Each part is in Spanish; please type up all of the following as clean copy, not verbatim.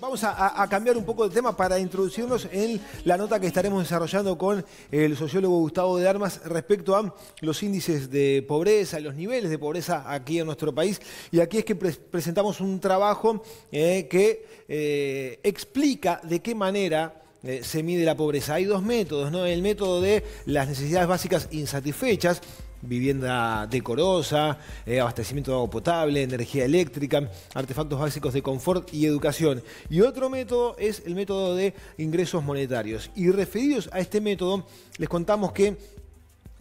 Vamos a cambiar un poco de tema para introducirnos en la nota que estaremos desarrollando con el sociólogo Gustavo de Armas respecto a los índices de pobreza, los niveles de pobreza aquí en nuestro país. Y aquí es que presentamos un trabajo que explica de qué manera se mide la pobreza. Hay dos métodos, ¿no? El método de las necesidades básicas insatisfechas, vivienda decorosa, abastecimiento de agua potable, energía eléctrica, artefactos básicos de confort y educación. Y otro método es el método de ingresos monetarios. Y referidos a este método, les contamos que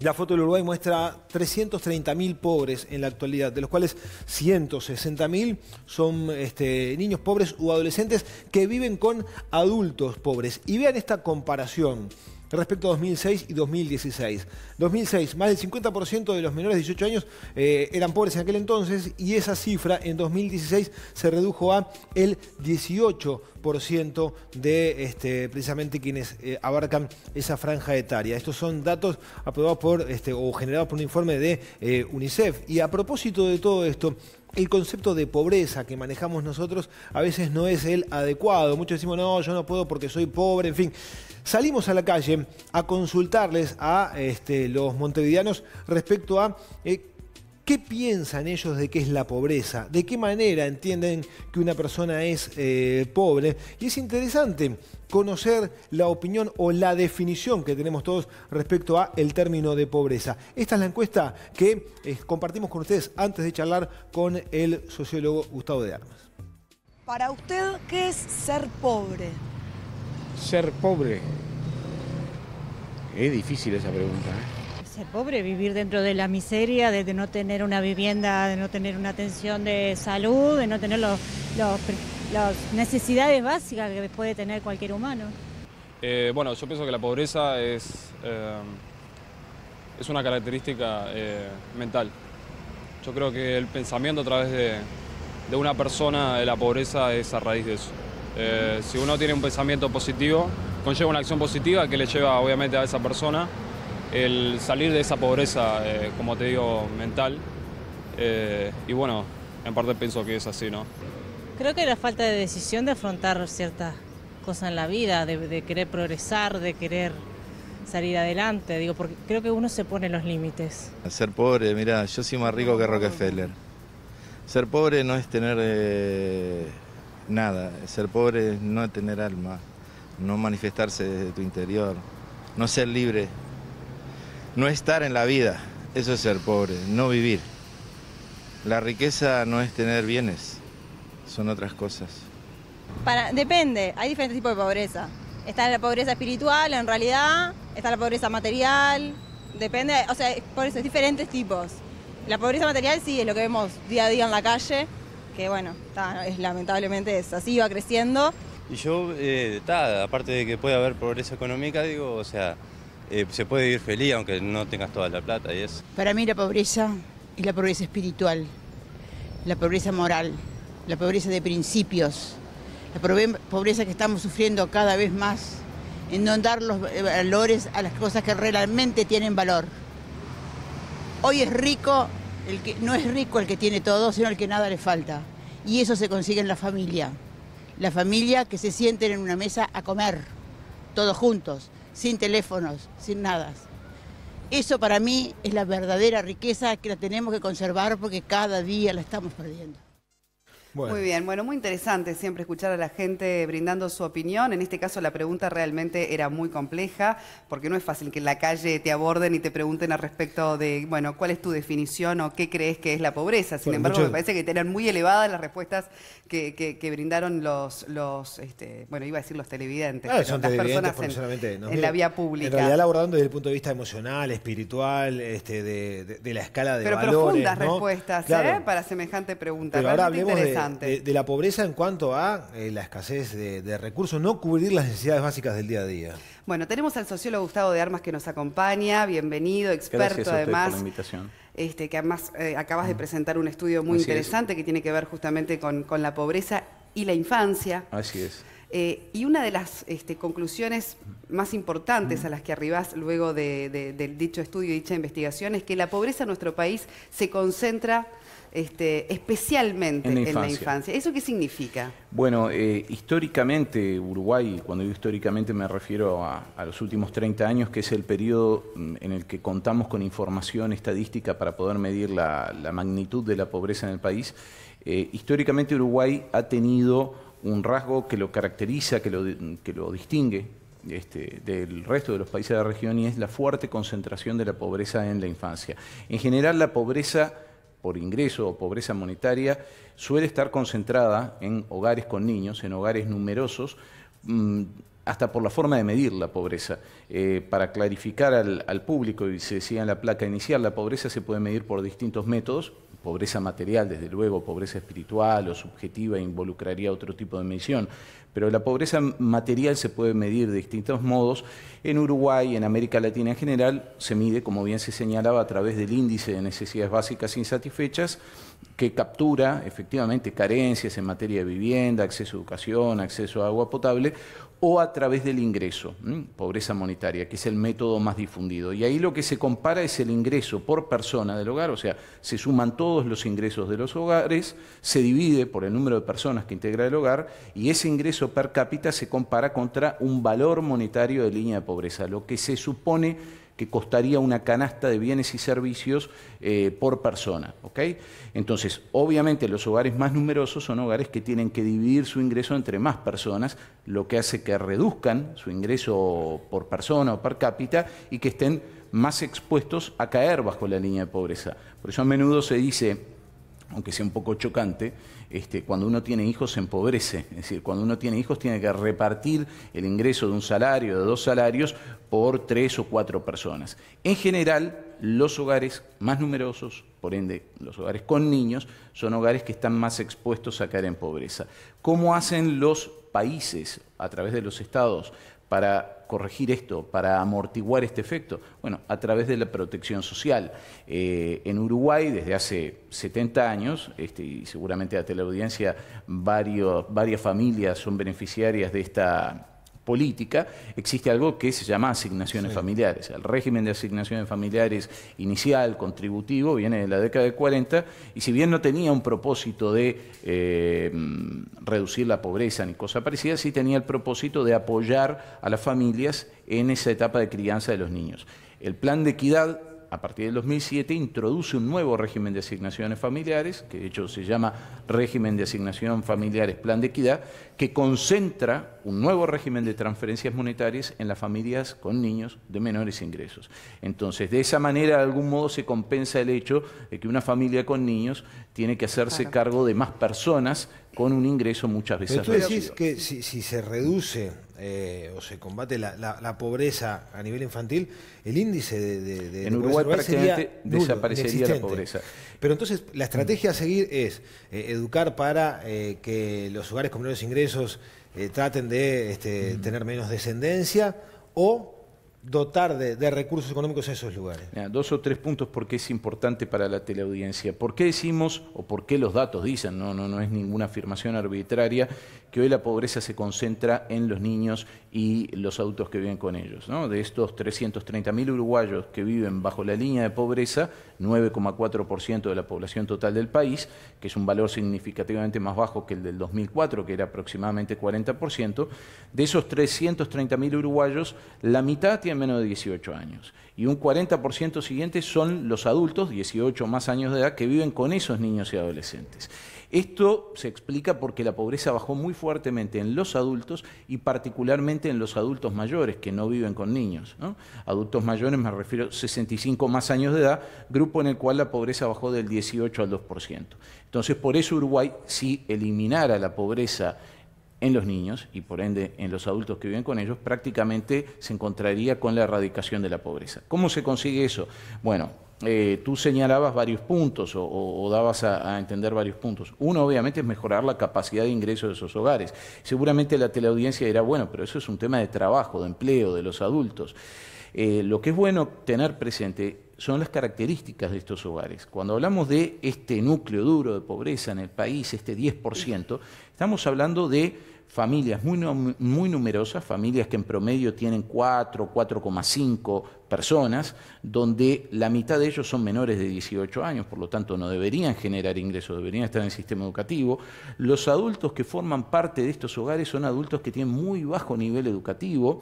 la foto del Uruguay muestra 330.000 pobres en la actualidad, de los cuales 160.000 son niños pobres u adolescentes que viven con adultos pobres. Y vean esta comparación respecto a 2006 y 2016. 2006, más del 50% de los menores de 18 años eran pobres en aquel entonces, y esa cifra en 2016 se redujo a el 18% de precisamente quienes abarcan esa franja etaria. Estos son datos aprobados por o generados por un informe de UNICEF. Y a propósito de todo esto, el concepto de pobreza que manejamos nosotros a veces no es el adecuado. Muchos decimos, no, yo no puedo porque soy pobre, en fin. Salimos a la calle a consultarles a los montevideanos respecto a qué piensan ellos de qué es la pobreza, de qué manera entienden que una persona es pobre. Y es interesante conocer la opinión o la definición que tenemos todos respecto a el término de pobreza. Esta es la encuesta que compartimos con ustedes antes de charlar con el sociólogo Gustavo de Armas. Para usted, ¿qué es ser pobre? Ser pobre. Es difícil esa pregunta, Ser pobre, vivir dentro de la miseria, de no tener una vivienda, de no tener una atención de salud, de no tener las necesidades básicas que puede tener cualquier humano. Bueno, yo pienso que la pobreza es una característica mental. Yo creo que el pensamiento a través de una persona de la pobreza es a raíz de eso. Si uno tiene un pensamiento positivo, conlleva una acción positiva que le lleva obviamente a esa persona el salir de esa pobreza, como te digo, mental. Y bueno, en parte pienso que es así, ¿no? Creo que la falta de decisión de afrontar ciertas cosas en la vida, de querer progresar, de querer salir adelante, digo, porque creo que uno se pone los límites. Ser pobre, mira, yo soy más rico que Rockefeller. Ser pobre no es tener nada, ser pobre es no tener alma, no manifestarse desde tu interior, no ser libre, no estar en la vida, eso es ser pobre, no vivir. La riqueza no es tener bienes, son otras cosas. Depende, hay diferentes tipos de pobreza. Está la pobreza espiritual, en realidad, está la pobreza material, depende, o sea, por eso, diferentes tipos. La pobreza material sí es lo que vemos día a día en la calle, que bueno, lamentablemente es así, va creciendo. Y yo, aparte de que puede haber pobreza económica, digo, o sea, se puede vivir feliz aunque no tengas toda la plata y eso. Para mí la pobreza es la pobreza espiritual, la pobreza moral, la pobreza de principios, la pobreza que estamos sufriendo cada vez más, en no dar los valores a las cosas que realmente tienen valor. Hoy es rico, no es rico el que tiene todo, sino el que nada le falta. Y eso se consigue en la familia. La familia que se sienten en una mesa a comer, todos juntos, sin teléfonos, sin nada. Eso para mí es la verdadera riqueza que la tenemos que conservar porque cada día la estamos perdiendo. Bueno. Muy bien, bueno, muy interesante siempre escuchar a la gente brindando su opinión. En este caso la pregunta realmente era muy compleja, porque no es fácil que en la calle te aborden y te pregunten al respecto de, bueno, ¿cuál es tu definición o qué crees que es la pobreza? Sin embargo, me parece que eran muy elevadas las respuestas que brindaron bueno, iba a decir los televidentes, pero son las televidentes personas en la vía pública. En realidad abordando desde el punto de vista emocional, espiritual, de la escala de pero valores. Pero profundas, ¿no? respuestas, Claro. para semejante pregunta. Pero ahora realmente hablemos interesante. De la pobreza en cuanto a la escasez de recursos, no cubrir las necesidades básicas del día a día. Bueno, tenemos al sociólogo Gustavo de Armas que nos acompaña, bienvenido, experto. Gracias a usted además, por la invitación. Que además acabas de presentar un estudio muy interesante que tiene que ver justamente con la pobreza y la infancia. Así es. Y una de las conclusiones más importantes a las que arribás luego de dicho estudio y dicha investigación es que la pobreza en nuestro país se concentra especialmente en la infancia. ¿Eso qué significa? Bueno, históricamente Uruguay, cuando digo históricamente me refiero a los últimos 30 años, que es el periodo en el que contamos con información estadística para poder medir la magnitud de la pobreza en el país. Históricamente Uruguay ha tenido un rasgo que lo caracteriza, que lo distingue del resto de los países de la región, y es la fuerte concentración de la pobreza en la infancia. En general, la pobreza por ingreso o pobreza monetaria suele estar concentrada en hogares con niños, en hogares numerosos, hasta por la forma de medir la pobreza. Para clarificar al público, y se decía en la placa inicial, la pobreza se puede medir por distintos métodos. Pobreza material, desde luego, pobreza espiritual o subjetiva involucraría otro tipo de medición, pero la pobreza material se puede medir de distintos modos. En Uruguay, en América Latina en general, se mide, como bien se señalaba, a través del índice de necesidades básicas insatisfechas, que captura efectivamente carencias en materia de vivienda, acceso a educación, acceso a agua potable, o a través del ingreso, pobreza monetaria, que es el método más difundido. Y ahí lo que se compara es el ingreso por persona del hogar, o sea, se suman todos los ingresos de los hogares, se divide por el número de personas que integra el hogar, y ese ingreso per cápita se compara contra un valor monetario de línea de pobreza, lo que se supone que costaría una canasta de bienes y servicios por persona, ¿ok? Entonces, obviamente los hogares más numerosos son hogares que tienen que dividir su ingreso entre más personas, lo que hace que reduzcan su ingreso por persona o per cápita y que estén más expuestos a caer bajo la línea de pobreza. Por eso a menudo se dice, aunque sea un poco chocante, cuando uno tiene hijos se empobrece. Es decir, cuando uno tiene hijos tiene que repartir el ingreso de un salario, de 2 salarios, por 3 o 4 personas. En general, los hogares más numerosos, por ende los hogares con niños, son hogares que están más expuestos a caer en pobreza. ¿Cómo hacen los países, a través de los estados, para corregir esto, para amortiguar este efecto? Bueno, a través de la protección social. En Uruguay, desde hace 70 años, y seguramente a la audiencia varias familias son beneficiarias de esta política, existe algo que se llama asignaciones familiares. El régimen de asignaciones familiares inicial, contributivo, viene de la década de 40, y si bien no tenía un propósito de reducir la pobreza ni cosa parecida, sí tenía el propósito de apoyar a las familias en esa etapa de crianza de los niños. El Plan de Equidad, a partir del 2007, introduce un nuevo régimen de asignaciones familiares, que de hecho se llama Régimen de Asignación Familiares Plan de Equidad, que concentra un nuevo régimen de transferencias monetarias en las familias con niños de menores ingresos. Entonces, de esa manera, de algún modo, se compensa el hecho de que una familia con niños tiene que hacerse cargo de más personas con un ingreso muchas veces reducido. Pero tú decís reducido. que si se reduce o se combate la pobreza a nivel infantil, el índice de en Uruguay prácticamente desaparecería la pobreza. Pero entonces la estrategia a seguir es educar para que los hogares con menores ingresos traten de tener menos descendencia, o dotar de recursos económicos a esos lugares. 2 o 3 puntos porque es importante para la teleaudiencia. ¿Por qué decimos, o por qué los datos dicen, no es ninguna afirmación arbitraria, que hoy la pobreza se concentra en los niños y los adultos que viven con ellos, ¿no? De estos 330.000 uruguayos que viven bajo la línea de pobreza, 9,4% de la población total del país, que es un valor significativamente más bajo que el del 2004, que era aproximadamente 40%, de esos 330.000 uruguayos, la mitad tienen menos de 18 años. Y un 40% siguiente son los adultos, 18 más años de edad, que viven con esos niños y adolescentes. Esto se explica porque la pobreza bajó muy fuertemente en los adultos y particularmente en los adultos mayores que no viven con niños, ¿no? Adultos mayores me refiero a 65 más años de edad, grupo en el cual la pobreza bajó del 18 al 2%. Entonces, por eso Uruguay, si eliminara la pobreza en los niños y por ende en los adultos que viven con ellos, prácticamente se encontraría con la erradicación de la pobreza. ¿Cómo se consigue eso? Bueno, tú señalabas varios puntos o dabas a entender varios puntos. Uno, obviamente, es mejorar la capacidad de ingreso de esos hogares. Seguramente la teleaudiencia dirá, bueno, pero eso es un tema de trabajo, de empleo, de los adultos. Lo que es bueno tener presente son las características de estos hogares. Cuando hablamos de este núcleo duro de pobreza en el país, este 10%, estamos hablando de familias muy numerosas, familias que en promedio tienen 4,5 personas, donde la mitad de ellos son menores de 18 años, por lo tanto no deberían generar ingresos, deberían estar en el sistema educativo. Los adultos que forman parte de estos hogares son adultos que tienen muy bajo nivel educativo.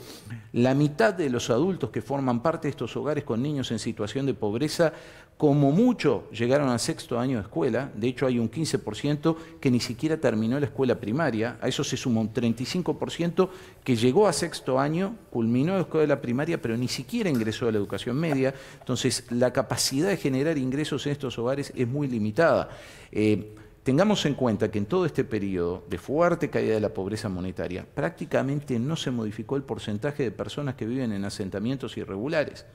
La mitad de los adultos que forman parte de estos hogares con niños en situación de pobreza, como mucho, llegaron al 6º año de escuela. De hecho, hay un 15% que ni siquiera terminó la escuela primaria. A eso se suma un 35% que llegó a 6º año, culminó la escuela primaria, pero ni siquiera ingresó a la educación media. Entonces, la capacidad de generar ingresos en estos hogares es muy limitada. Tengamos en cuenta que en todo este periodo de fuerte caída de la pobreza monetaria, prácticamente no se modificó el porcentaje de personas que viven en asentamientos irregulares.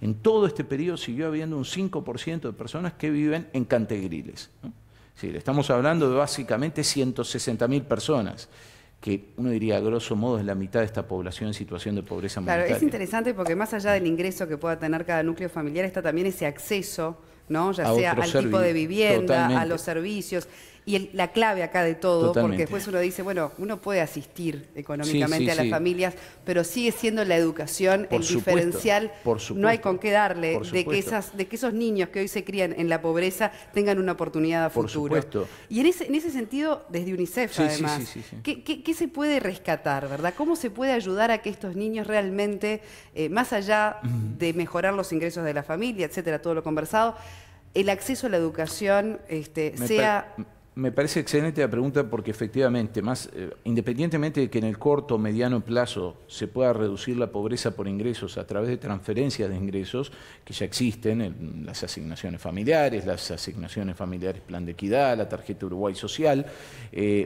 En todo este periodo siguió habiendo un 5% de personas que viven en cantegriles, ¿no? Es decir, estamos hablando de básicamente 160.000 personas, que uno diría, a grosso modo, es la mitad de esta población en situación de pobreza monetaria. Claro, es interesante porque más allá del ingreso que pueda tener cada núcleo familiar, está también ese acceso, ¿no? Ya sea al tipo de vivienda, a los servicios. Y la clave acá de todo, porque después uno dice, bueno, uno puede asistir económicamente a las familias, pero sigue siendo la educación el diferencial. No hay con qué darle de que esos niños que hoy se crían en la pobreza tengan una oportunidad a futuro. Y en ese sentido, desde UNICEF además, ¿qué se puede rescatar, verdad? ¿Cómo se puede ayudar a que estos niños realmente, más allá de mejorar los ingresos de la familia, etcétera, todo lo conversado, el acceso a la educación sea... Me parece excelente la pregunta porque efectivamente, independientemente de que en el corto o mediano plazo se pueda reducir la pobreza por ingresos a través de transferencias de ingresos que ya existen, en las asignaciones familiares Plan de Equidad, la tarjeta Uruguay Social,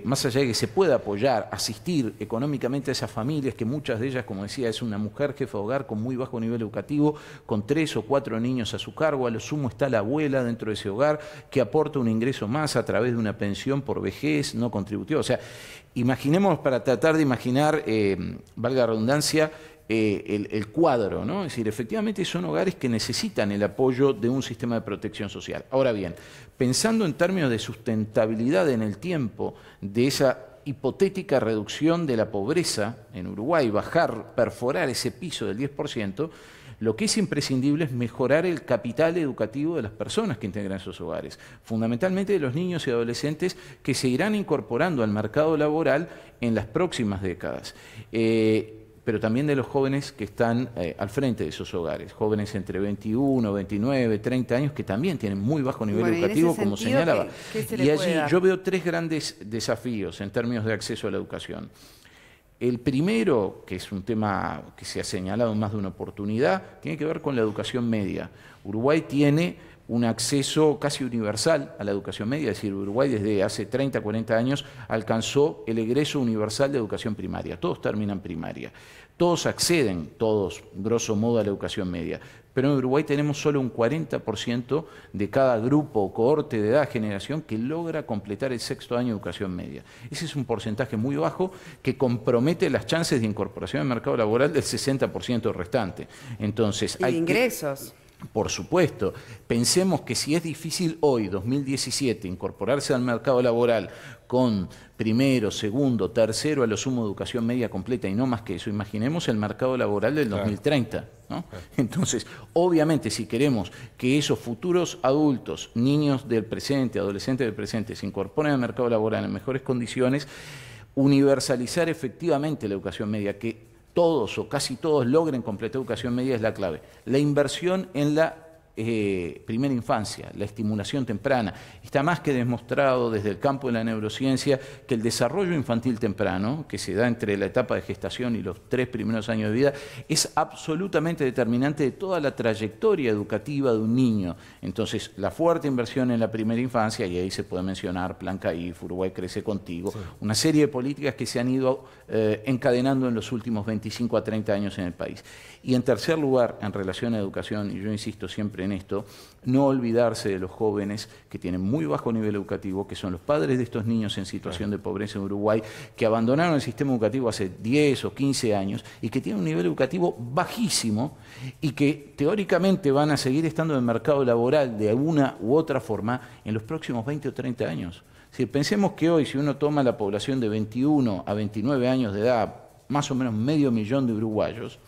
más allá de que se pueda apoyar, asistir económicamente a esas familias, que muchas de ellas, como decía, es una mujer jefa de hogar con muy bajo nivel educativo, con 3 o 4 niños a su cargo, a lo sumo está la abuela dentro de ese hogar, que aporta un ingreso más a través de una pensión por vejez no contributiva. O sea, imaginemos, para tratar de imaginar, valga la redundancia, el cuadro, ¿no? Es decir, efectivamente son hogares que necesitan el apoyo de un sistema de protección social. Ahora bien, pensando en términos de sustentabilidad en el tiempo de esa hipotética reducción de la pobreza en Uruguay, perforar ese piso del 10%, lo que es imprescindible es mejorar el capital educativo de las personas que integran esos hogares, fundamentalmente de los niños y adolescentes que se irán incorporando al mercado laboral en las próximas décadas, pero también de los jóvenes que están al frente de esos hogares, jóvenes entre 21, 29, 30 años que también tienen muy bajo nivel educativo, como señalaba. Y allí yo veo 3 grandes desafíos en términos de acceso a la educación. El primero, que es un tema que se ha señalado más de una oportunidad, tiene que ver con la educación media. Uruguay tiene un acceso casi universal a la educación media, es decir, Uruguay desde hace 30, 40 años alcanzó el egreso universal de educación primaria. Todos terminan primaria. Todos acceden, grosso modo, a la educación media. Pero en Uruguay tenemos solo un 40% de cada grupo o cohorte de edad, generación, que logra completar el 6º año de educación media. Ese es un porcentaje muy bajo que compromete las chances de incorporación al mercado laboral del 60% restante. Entonces, ¿y ingresos? Por supuesto. Pensemos que si es difícil hoy, 2017, incorporarse al mercado laboral con primero, segundo, tercero, a lo sumo educación media completa y no más que eso, imaginemos el mercado laboral del 2030, ¿no? Entonces, obviamente, si queremos que esos futuros adultos, niños del presente, adolescentes del presente, se incorporen al mercado laboral en mejores condiciones, universalizar efectivamente la educación media, que todos o casi todos logren completar educación media es la clave. La inversión en la primera infancia, la estimulación temprana. Está más que demostrado desde el campo de la neurociencia que el desarrollo infantil temprano, que se da entre la etapa de gestación y los 3 primeros años de vida, es absolutamente determinante de toda la trayectoria educativa de un niño. Entonces, la fuerte inversión en la primera infancia, y ahí se puede mencionar Plan CAIF, Uruguay Crece Contigo, una serie de políticas que se han ido encadenando en los últimos 25 a 30 años en el país. Y en tercer lugar, en relación a educación, y yo insisto siempre en esto, no olvidarse de los jóvenes que tienen muy bajo nivel educativo, que son los padres de estos niños en situación de pobreza en Uruguay, que abandonaron el sistema educativo hace 10 o 15 años y que tienen un nivel educativo bajísimo y que teóricamente van a seguir estando en el mercado laboral de una u otra forma en los próximos 20 o 30 años. Si pensemos que hoy, si uno toma la población de 21 a 29 años de edad, más o menos 500.000 de uruguayos,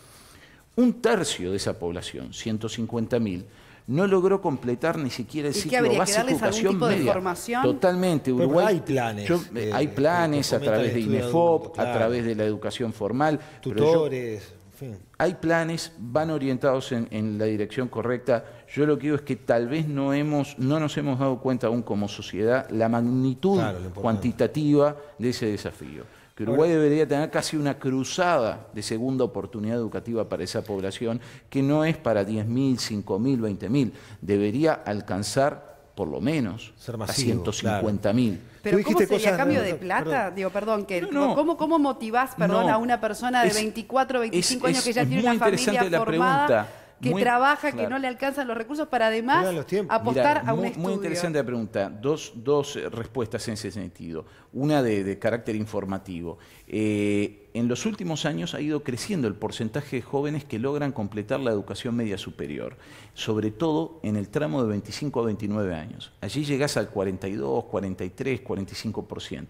un tercio de esa población, 150.000, no logró completar ni siquiera el ciclo básico de educación media. Formación? Totalmente. Pero Uruguay, hay planes. Hay planes a través de INEFOP, a través de la educación formal. Tutores, en fin. Hay planes, van orientados en la dirección correcta. Yo lo que digo es que tal vez no nos hemos dado cuenta aún como sociedad la magnitud cuantitativa de ese desafío. Que Uruguay debería tener casi una cruzada de segunda oportunidad educativa para esa población, que no es para 10.000, 5.000, 20.000. Debería alcanzar por lo menos a 150.000. Pero ¿cómo sería cambio de plata? Digo, perdón, que ¿cómo motivás, a una persona de 24, 25 años que ya tiene una familia formada, que trabaja, que no le alcanzan los recursos para además apostar a un estudio? Muy interesante la pregunta. Dos respuestas en ese sentido. Una de carácter informativo. En los últimos años ha ido creciendo el porcentaje de jóvenes que logran completar la educación media superior, sobre todo en el tramo de 25 a 29 años. Allí llegás al 42, 43, 45%.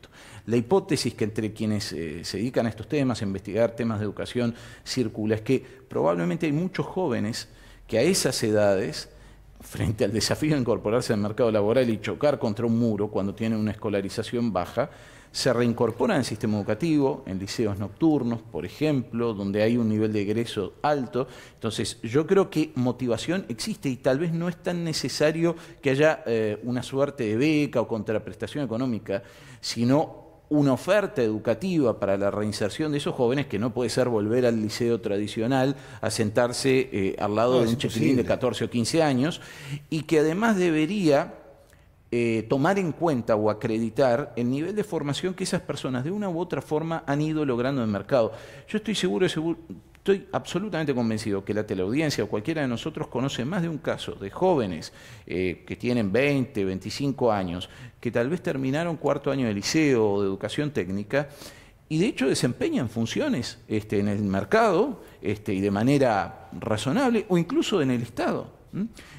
La hipótesis que entre quienes se dedican a estos temas, a investigar temas de educación, circula, es que probablemente hay muchos jóvenes que a esas edades, frente al desafío de incorporarse al mercado laboral y chocar contra un muro cuando tienen una escolarización baja, se reincorporan al sistema educativo, en liceos nocturnos, por ejemplo, donde hay un nivel de egreso alto. Entonces, yo creo que motivación existe y tal vez no es tan necesario que haya una suerte de beca o contraprestación económica, sino una oferta educativa para la reinserción de esos jóvenes, que no puede ser volver al liceo tradicional a sentarse al lado de un chiquilín de 14 o 15 años, y que además debería tomar en cuenta o acreditar el nivel de formación que esas personas de una u otra forma han ido logrando en el mercado. Yo estoy estoy absolutamente convencido que la teleaudiencia o cualquiera de nosotros conoce más de un caso de jóvenes que tienen 20, 25 años, que tal vez terminaron cuarto año de liceo o de educación técnica, y de hecho desempeñan funciones en el mercado y de manera razonable, o incluso en el Estado.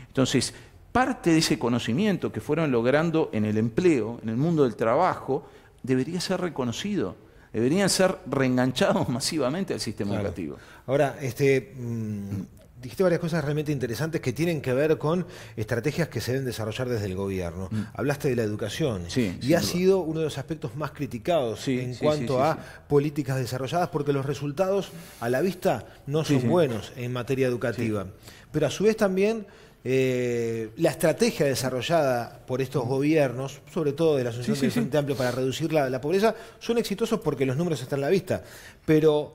Entonces, parte de ese conocimiento que fueron logrando en el empleo, en el mundo del trabajo, debería ser reconocido, deberían ser reenganchados masivamente al sistema educativo. Ahora, dijiste varias cosas realmente interesantes que tienen que ver con estrategias que se deben desarrollar desde el gobierno. Hablaste de la educación y ha sido uno de los aspectos más criticados en cuanto a políticas desarrolladas, porque los resultados a la vista no son buenos en materia educativa. Pero a su vez también la estrategia desarrollada por estos gobiernos, sobre todo de la Asociación del Frente Amplio para reducir la pobreza, son exitosos porque los números están a la vista. Pero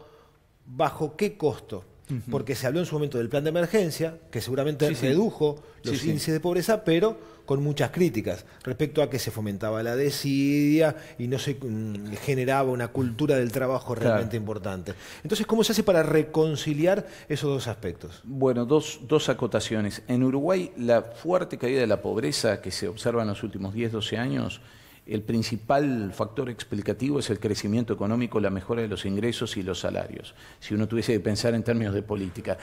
¿bajo qué costo? Porque se habló en su momento del plan de emergencia, que seguramente redujo los índices de pobreza, pero con muchas críticas respecto a que se fomentaba la desidia y no se generaba una cultura del trabajo realmente importante. Entonces, ¿cómo se hace para reconciliar esos dos aspectos? Bueno, dos acotaciones. En Uruguay, la fuerte caída de la pobreza que se observa en los últimos 10, 12 años, el principal factor explicativo es el crecimiento económico, la mejora de los ingresos y los salarios, si uno tuviese que pensar en términos de política.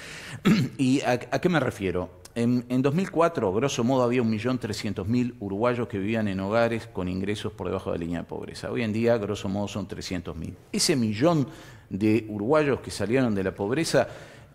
¿Y a qué me refiero? En 2004, grosso modo, había 1.300.000 uruguayos que vivían en hogares con ingresos por debajo de la línea de pobreza. Hoy en día, grosso modo, son 300.000. Ese millón de uruguayos que salieron de la pobreza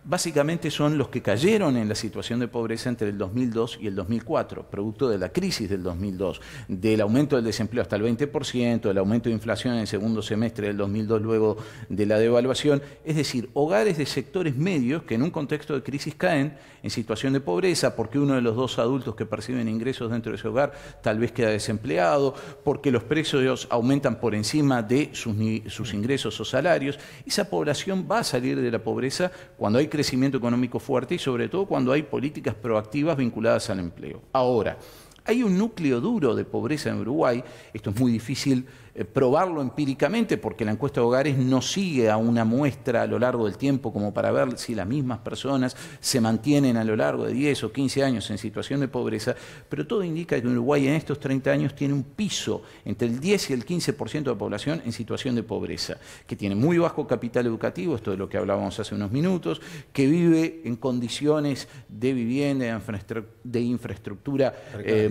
básicamente son los que cayeron en la situación de pobreza entre el 2002 y el 2004, producto de la crisis del 2002, del aumento del desempleo hasta el 20%, del aumento de inflación en el segundo semestre del 2002 luego de la devaluación, es decir, hogares de sectores medios que en un contexto de crisis caen en situación de pobreza porque uno de los dos adultos que perciben ingresos dentro de ese hogar tal vez queda desempleado, porque los precios aumentan por encima de sus ingresos o salarios. Esa población va a salir de la pobreza cuando hay crecimiento económico fuerte y sobre todo cuando hay políticas proactivas vinculadas al empleo. Ahora, hay un núcleo duro de pobreza en Uruguay, esto es muy difícil probarlo empíricamente porque la encuesta de hogares no sigue a una muestra a lo largo del tiempo como para ver si las mismas personas se mantienen a lo largo de 10 o 15 años en situación de pobreza, pero todo indica que Uruguay en estos 30 años tiene un piso entre el 10 y el 15% de la población en situación de pobreza, que tiene muy bajo capital educativo, esto de lo que hablábamos hace unos minutos, que vive en condiciones de vivienda, de infraestructura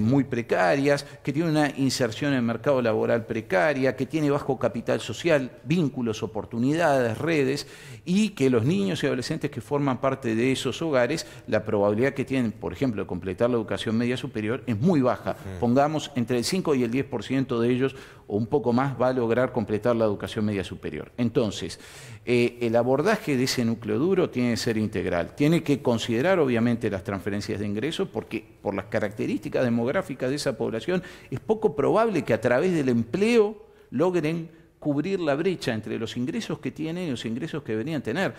muy precarias, que tiene una inserción en el mercado laboral precaria, que tiene bajo capital social, vínculos, oportunidades, redes, y que los niños y adolescentes que forman parte de esos hogares, la probabilidad que tienen, por ejemplo, de completar la educación media superior es muy baja. Pongamos entre el 5 y el 10% de ellos, o un poco más, va a lograr completar la educación media superior. Entonces, el abordaje de ese núcleo duro tiene que ser integral. Tiene que considerar, obviamente, las transferencias de ingresos, porque por las características demográficas de esa población es poco probable que a través del empleo logren cubrir la brecha entre los ingresos que tienen y los ingresos que deberían tener.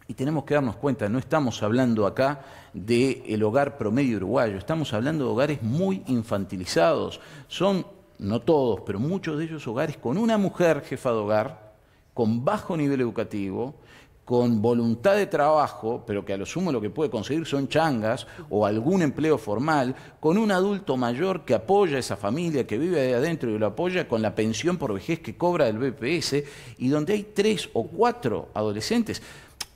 Y tenemos que darnos cuenta, no estamos hablando acá del hogar promedio uruguayo, estamos hablando de hogares muy infantilizados. Son, no todos, pero muchos de ellos hogares con una mujer jefa de hogar, con bajo nivel educativo, con voluntad de trabajo, pero que a lo sumo lo que puede conseguir son changas o algún empleo formal, con un adulto mayor que apoya a esa familia, que vive ahí adentro y lo apoya con la pensión por vejez que cobra del BPS, y donde hay 3 o 4 adolescentes.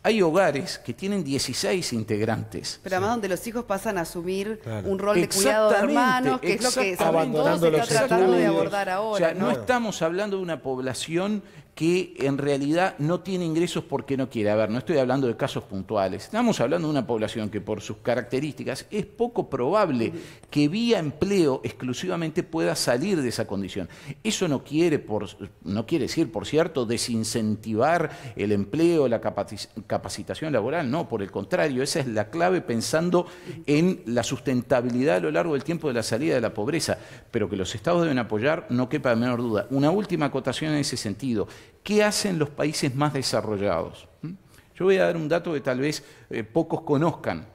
Hay hogares que tienen 16 integrantes. Pero además donde los hijos pasan a asumir un rol de cuidado de hermanos, que es lo que todo se está tratando de abordar ahora. O sea, no estamos hablando de una población que en realidad no tiene ingresos porque no quiere. A ver, no estoy hablando de casos puntuales. Estamos hablando de una población que por sus características es poco probable que vía empleo exclusivamente pueda salir de esa condición. Eso no quiere decir, por cierto, desincentivar el empleo, la capacitación laboral. No, por el contrario, esa es la clave pensando en la sustentabilidad a lo largo del tiempo de la salida de la pobreza. Pero que los estados deben apoyar, no quepa la menor duda. Una última acotación en ese sentido. ¿Qué hacen los países más desarrollados? Yo voy a dar un dato que tal vez pocos conozcan.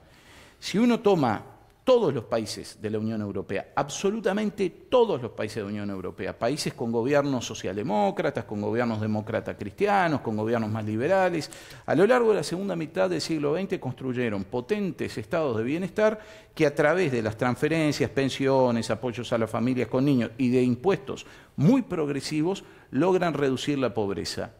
Si uno toma todos los países de la Unión Europea, absolutamente todos los países de la Unión Europea, países con gobiernos socialdemócratas, con gobiernos demócratas cristianos, con gobiernos más liberales, a lo largo de la segunda mitad del siglo XX construyeron potentes estados de bienestar que a través de las transferencias, pensiones, apoyos a las familias con niños y de impuestos muy progresivos logran reducir la pobreza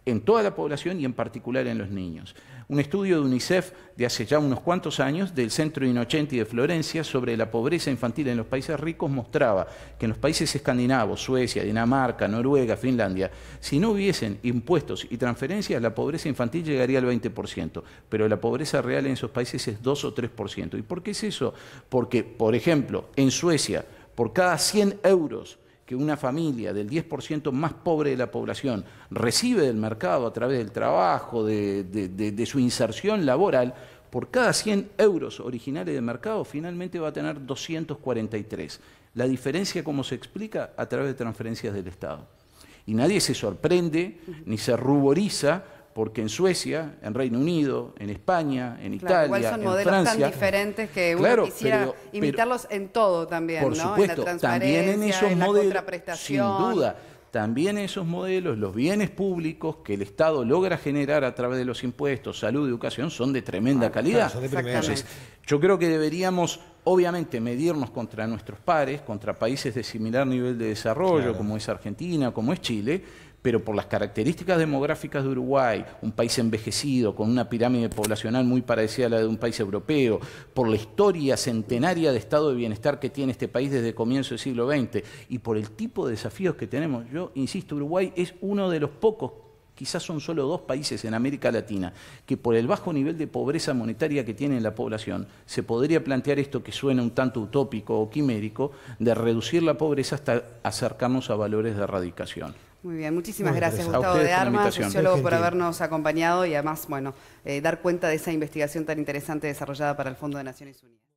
en toda la población y en particular en los niños. Un estudio de UNICEF de hace ya unos cuantos años del Centro Innocenti de Florencia sobre la pobreza infantil en los países ricos mostraba que en los países escandinavos, Suecia, Dinamarca, Noruega, Finlandia, si no hubiesen impuestos y transferencias, la pobreza infantil llegaría al 20%, pero la pobreza real en esos países es 2 o 3%. ¿Y por qué es eso? Porque, por ejemplo, en Suecia, por cada 100 euros que una familia del 10% más pobre de la población recibe del mercado a través del trabajo, de su inserción laboral, por cada 100 euros originales del mercado finalmente va a tener 243. La diferencia, ¿cómo se explica? A través de transferencias del Estado. Y nadie se sorprende ni se ruboriza porque en Suecia, en Reino Unido, en España, en Italia, igual son en modelos Francia, tan diferentes que uno quisiera imitarlos en todo también, por ¿no? supuesto, En la también en esos en la modelos, contraprestación. sin duda, también en esos modelos, los bienes públicos que el Estado logra generar a través de los impuestos, salud, educación, son de tremenda calidad. Claro, Entonces, yo creo que deberíamos, obviamente, medirnos contra nuestros pares, contra países de similar nivel de desarrollo, como es Argentina, como es Chile, pero por las características demográficas de Uruguay, un país envejecido, con una pirámide poblacional muy parecida a la de un país europeo, por la historia centenaria de estado de bienestar que tiene este país desde el comienzo del siglo XX, y por el tipo de desafíos que tenemos, yo insisto, Uruguay es uno de los pocos, quizás son solo 2 países en América Latina, que por el bajo nivel de pobreza monetaria que tiene la población, se podría plantear esto que suena un tanto utópico o quimérico, de reducir la pobreza hasta acercarnos a valores de erradicación. Muy bien, muchísimas gracias Gustavo de Armas, sociólogo, por habernos acompañado y además, bueno, dar cuenta de esa investigación tan interesante desarrollada para el Fondo de Naciones Unidas.